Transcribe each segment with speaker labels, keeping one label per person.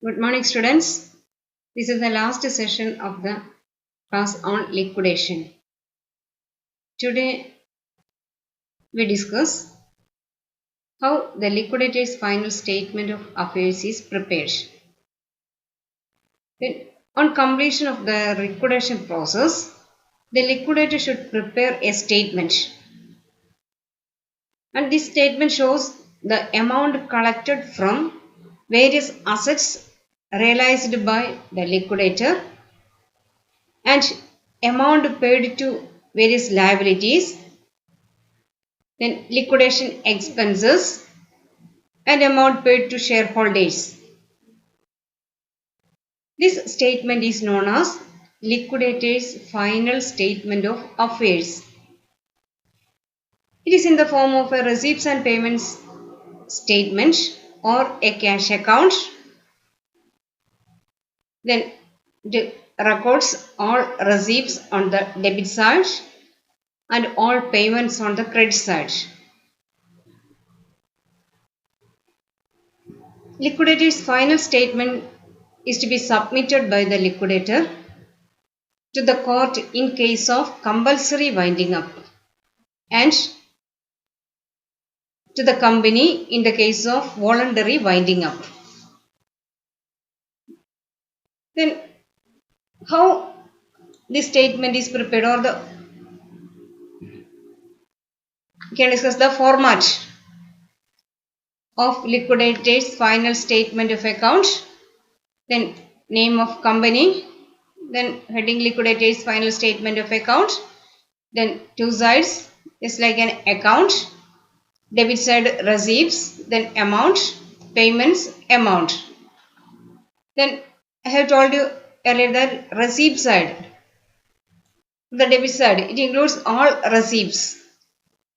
Speaker 1: Good morning, students. This is the last session of the class on liquidation. Today, we discuss how the liquidator's final statement of affairs is prepared. Then, on completion of the liquidation process, the liquidator should prepare a statement. And this statement shows the amount collected from various assets realized by the liquidator and amount paid to various liabilities, then liquidation expenses and amount paid to shareholders. This statement is known as liquidator's final statement of affairs. It is in the form of a receipts and payments statement or a cash account. Then it records all receipts on the debit side and all payments on the credit side. Liquidator's final statement is to be submitted by the liquidator to the court in case of compulsory winding up and to the company in the case of voluntary winding up. Then how this statement is prepared, or we can discuss the format of liquidator's final statement of account. Then name of company, then heading liquidator's final statement of account, then two sides just like an account, debit side receipts, then amount, payments, amount. Then I have told you earlier that receipt side, the debit side, it includes all receipts,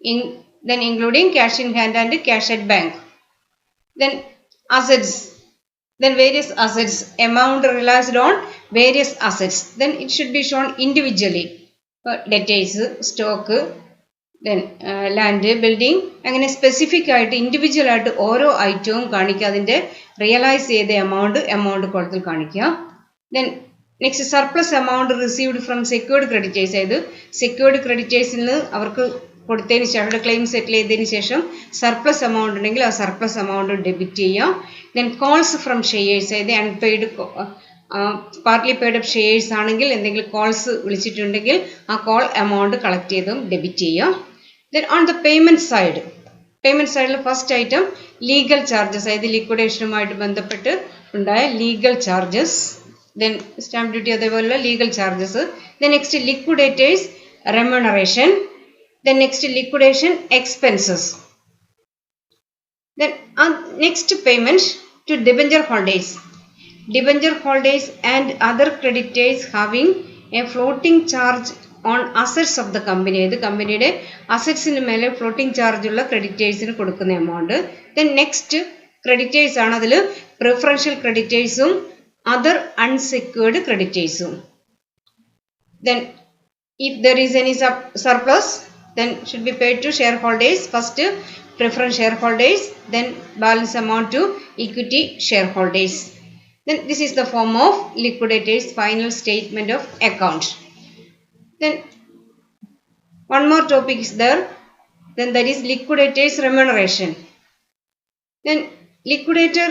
Speaker 1: then including cash in hand and cash at bank. Then assets, then various assets, amount realized on various assets, then it should be shown individually. Debtors, stock, then land, building, അങ്ങനെ specific ആയിട്ട് individual ആയിട്ട് ഓരോ ഐറ്റവും കാണിക്കുക, അതിൻ്റെ realise ചെയ്ത amount കോളത്തിൽ കാണിക്കുക. Then next surplus amount received from secured creditors, അതായത് സെക്യൂർഡ് ക്രെഡിറ്റേഴ്സിൽ നിന്ന് അവർക്ക് കൊടുത്തതിന് ശേഷം അവരുടെ ക്ലെയിം സെറ്റിൽ ചെയ്തതിന് ശേഷം സർപ്ലസ് എമൗണ്ട് ഉണ്ടെങ്കിൽ ആ സർപ്ലസ് എമൗണ്ട് ഡെബിറ്റ് ചെയ്യുക. ദെൻ കോൾസ് ഫ്രം ഷെയർസ്, അതായത് unpaid partly paid up shares ആണെങ്കിൽ എന്തെങ്കിലും കോൾസ് വിളിച്ചിട്ടുണ്ടെങ്കിൽ ആ കോൾ എമൗണ്ട് കളക്ട് ചെയ്തും ഡെബിറ്റ് ചെയ്യുക. Then on the payment side first item legal charges, അതായത് ലിക്വിഡേഷനുമായിട്ട് ബന്ധപ്പെട്ട് ഉണ്ടായ legal charges, then stamp duty അതേപോലുള്ള legal charges, then next liquidators remuneration, then next liquidation expenses, then next payment to debenture holders and other creditors having a floating charge on assets of the company, ഇത് കമ്പനിയുടെ അസറ്റ്സിന് മേലെ floating charge ഉള്ള ക്രെഡിറ്റേഴ്സിന് കൊടുക്കുന്ന amount. Then next creditors ആണ്, അതിൽ preferential ക്രെഡിറ്റേഴ്സും other unsecured ക്രെഡിറ്റേഴ്സും. Then if there is any surplus then should be paid to shareholders, first preference shareholders, then balance amount to equity shareholders. Then this is the form of liquidator's final statement of account. Then one more topic is there, then that is liquidator's remuneration. Then liquidator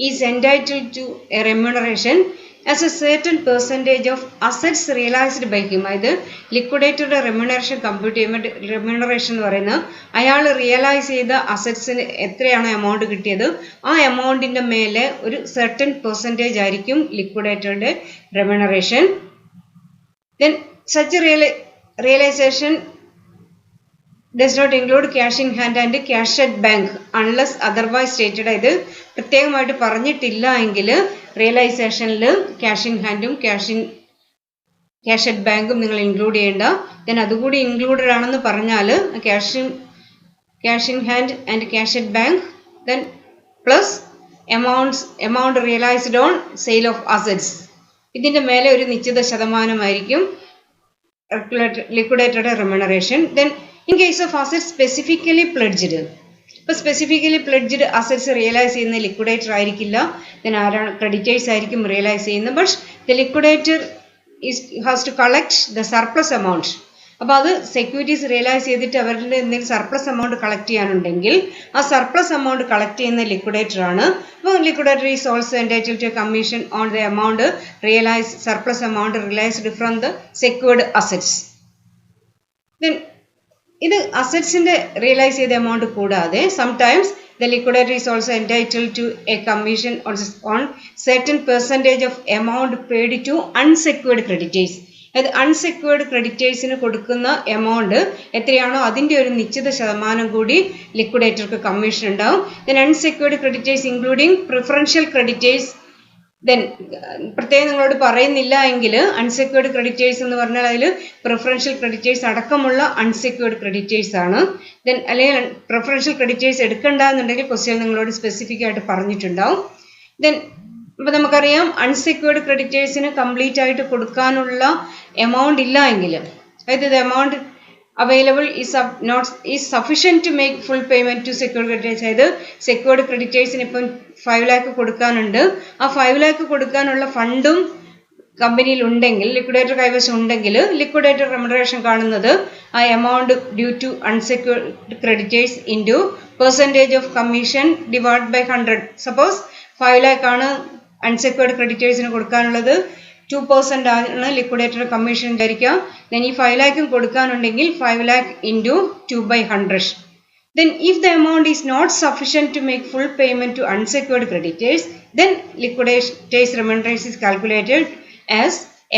Speaker 1: is entitled to a remuneration as a certain percentage of assets realized by him. അതായത് ലിക്വിഡേറ്ററുടെ remuneration compute ചെയ്യുമ്പോൾ remuneration എന്ന് പറയുന്നത് അയാൾ realise ചെയ്ത അസറ്റ്സിന് എത്രയാണോ amount കിട്ടിയത് ആ എമൗണ്ടിൻ്റെ മേലെ ഒരു സർട്ടൻ പെർസെൻറ്റേജ് ആയിരിക്കും ലിക്വിഡേറ്ററുടെ remuneration. Then such realization does not include cash in hand and cash at bank unless otherwise stated. അതായത് പ്രത്യേകമായിട്ട് പറഞ്ഞിട്ടില്ല എങ്കിൽ റിയലൈസേഷനിൽ ക്യാഷ് ഇൻ ഹാൻഡും ക്യാഷ് അറ്റ് ബാങ്കും നിങ്ങൾ ഇൻക്ലൂഡ് ചെയ്യേണ്ട. ദെൻ അതുകൂടി ഇൻക്ലൂഡഡ് ആണെന്ന് പറഞ്ഞാൽ cash in hand and cash at bank, then plus amount realised on sale of assets, ഇതിൻ്റെ മേലെ ഒരു നിശ്ചിത ശതമാനമായിരിക്കും liquidated remuneration. Then in case of assets specifically pledged, ഇപ്പോൾ സ്പെസിഫിക്കലി പ്ലെഡ്ജ്ഡ് അസറ്റ്സ് റിയലൈസ് ചെയ്യുന്ന ലിക്വിഡേറ്റർ ആയിരിക്കില്ല, then ആരാണ് ക്രെഡിറ്റേഴ്സ് ആയിരിക്കും റിയലൈസ് ചെയ്യുന്നത്. But the liquidator has to collect the surplus amount. അപ്പോൾ അത് സെക്യൂരിറ്റീസ് റിയലൈസ് ചെയ്തിട്ട് അവരുടെ എന്തെങ്കിലും സർപ്ലസ് എമൗണ്ട് കളക്ട് ചെയ്യാനുണ്ടെങ്കിൽ ആ സർപ്ലസ് എമൗണ്ട് കളക്ട് ചെയ്യുന്ന ലിക്വിഡേറ്റർ ആണ്. അപ്പോൾ liquidator is also entitled to commission on the amount realise surplus amount realised from the secured assets. Then ഇത് അസറ്റ്സിന്റെ റിയലൈസ് ചെയ്ത എമൗണ്ട് കൂടാതെ sometimes the liquidator is also entitled to a commission on certain percentage of amount paid to unsecured creditors. അത് unsecured ക്രെഡിറ്റേഴ്സിന് കൊടുക്കുന്ന amount എത്രയാണോ അതിൻ്റെ ഒരു നിശ്ചിത ശതമാനം കൂടി ലിക്വിഡേറ്റർക്ക് കമ്മീഷൻ ഉണ്ടാവും. Then unsecured creditors including preferential creditors. Then പ്രത്യേകം നിങ്ങളോട് പറയുന്നില്ല എങ്കിൽ അൺസെക്യൂർഡ് ക്രെഡിറ്റേഴ്സ് എന്ന് പറഞ്ഞാൽ അതിൽ പ്രിഫറൻഷ്യൽ ക്രെഡിറ്റേഴ്സ് അടക്കമുള്ള അൺസെക്യൂർഡ് ക്രെഡിറ്റേഴ്സ് ആണ്. ദെൻ അല്ലെങ്കിൽ പ്രിഫറൻഷ്യൽ ക്രെഡിറ്റേഴ്സ് എടുക്കണ്ട എന്നുണ്ടെങ്കിൽ ക്വസ്റ്റ്യൻ നിങ്ങളോട് സ്പെസിഫിക് ആയിട്ട് പറഞ്ഞിട്ടുണ്ടാവും. ദെൻ ഇപ്പോൾ നമുക്കറിയാം അൺസെക്യൂർഡ് ക്രെഡിറ്റേഴ്സിന് കംപ്ലീറ്റ് ആയിട്ട് കൊടുക്കാനുള്ള എമൗണ്ട് ഇല്ല എങ്കിൽ, അതായത് amount available is sufficient to make full payment to secured creditors. അതായത് സെക്യൂർഡ് ക്രെഡിറ്റേഴ്സിന് ഇപ്പം 5 lakh കൊടുക്കാനുണ്ട്, ആ 5 lakh കൊടുക്കാനുള്ള ഫണ്ടും കമ്പനിയിൽ ഉണ്ടെങ്കിൽ, ലിക്വിഡേറ്റർ കൈവശം ഉണ്ടെങ്കിൽ ലിക്വിഡേറ്റർ റെമുനറേഷൻ കാണുന്നത് ആ amount due to unsecured creditors into percentage of commission divide by 100. Suppose 5 lakh ആണ് അൺസെക്യൂർഡ് ക്രെഡിറ്റേഴ്സിന് കൊടുക്കാനുള്ളത്, 2% ആണ് ലിക്വിഡേറ്റർ കമ്മീഷൻ ധരിക്കുക. ദെൻ ഈ 5 lakh കൊടുക്കാനുണ്ടെങ്കിൽ 5 lakh into 2/100. Then if the amount is not sufficient to make full payment to unsecured creditors, then liquidators remuneration is calculated as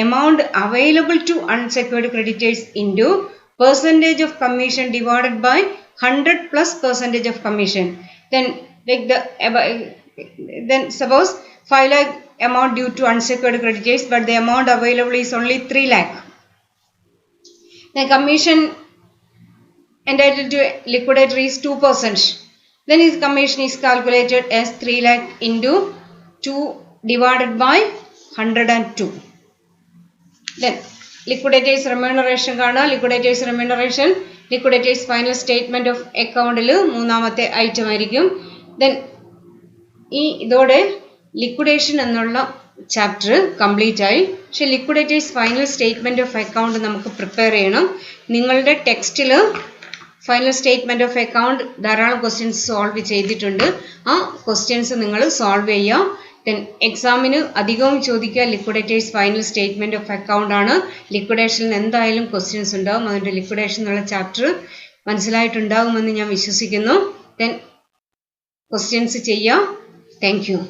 Speaker 1: amount available to unsecured creditors into percentage of commission divided by 100 plus percentage of commission. Then take then suppose 5 lakh amount due to unsecured creditors, but the amount available is only 3 lakh. The commission entitled to liquidator is 2%. Then his commission is calculated as 3 lakh into 2 divided by 102. Then liquidators remuneration കാണാം. liquidators remuneration liquidators final statement of accountൽ മൂന്നാമത്തെ item ആയിരിക്കും. Then ഇതോടെ liquidation എന്നുള്ള chapter complete ആയി. പക്ഷെ liquidators final statement of account നമുക്ക് prepare ചെയ്യണം. നിങ്ങളുടെ ടെക്സ്റ്റിൽ ഫൈനൽ സ്റ്റേറ്റ്മെൻറ്റ് ഓഫ് അക്കൗണ്ട് ധാരാളം ക്വസ്റ്റ്യൻസ് സോൾവ് ചെയ്തിട്ടുണ്ട്. ആ ക്വസ്റ്റ്യൻസ് നിങ്ങൾ സോൾവ് ചെയ്യുക. ദെൻ എക്സാമിന് അധികവും ചോദിക്കുക liquidators final statement of account ആണ്. ലിക്വിഡേഷനിൽ എന്തായാലും ക്വസ്റ്റ്യൻസ് ഉണ്ടാവും. അതുകൊണ്ട് ലിക്വിഡേഷൻ എന്നുള്ള ചാപ്റ്റർ മനസ്സിലായിട്ടുണ്ടാകുമെന്ന് ഞാൻ വിശ്വസിക്കുന്നു. ദെൻ ക്വസ്റ്റ്യൻസ് ചെയ്യാം. Thank you.